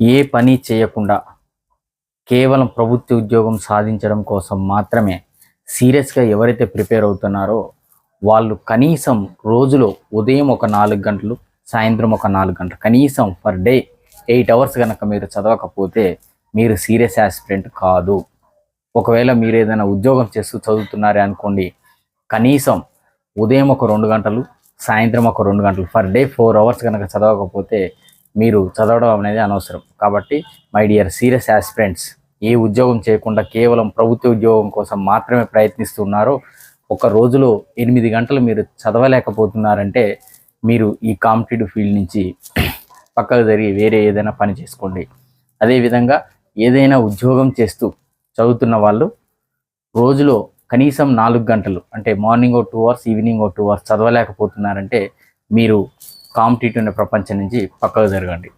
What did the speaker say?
ఏ పని చేయకుండా కేవలం ప్రభుత్వ ఉద్యోగం సాధించడం కోసం మాత్రమే సీరియస్గా ఎవరైతే ప్రిపేర్ అవుతున్నారో వాళ్ళు కనీసం రోజులో ఉదయం ఒక 4 గంటలు, సాయంత్రం ఒక 4 గంటలు, కనీసం పర్ డే 8 అవర్స్ కనుక మీరు చదవకపోతే మీరు సీరియస్ యాస్పిరెంట్ కాదు. ఒకవేళ మీరు ఏదైనా ఉద్యోగం చేస్తూ చదువుతున్నారే అనుకోండి, కనీసం ఉదయం ఒక 2 గంటలు, సాయంత్రం ఒక 2 గంటలు, పర్ డే 4 అవర్స్ కనుక చదవకపోతే మీరు చదవడం అనేది అనవసరం. కాబట్టి మై డియర్ సీరియస్ యాస్పిరెంట్స్, ఏ ఉద్యోగం చేయకుండా కేవలం ప్రభుత్వ ఉద్యోగం కోసం మాత్రమే ప్రయత్నిస్తున్నారో, ఒక రోజులో 8 గంటలు మీరు చదవలేకపోతున్నారంటే మీరు ఈ కాంపిటేటివ్ ఫీల్డ్ నుంచి పక్కకు జరిగి వేరే ఏదైనా పని చేసుకోండి. అదేవిధంగా ఏదైనా ఉద్యోగం చేస్తూ చదువుతున్న వాళ్ళు రోజులో కనీసం 4 గంటలు, అంటే మార్నింగ్ 2 అవర్స్, ఈవినింగ్ 2 అవర్స్ చదవలేకపోతున్నారంటే మీరు కాంపిటేటివ్ ప్రపంచం నుంచి పక్కకు జరగండి.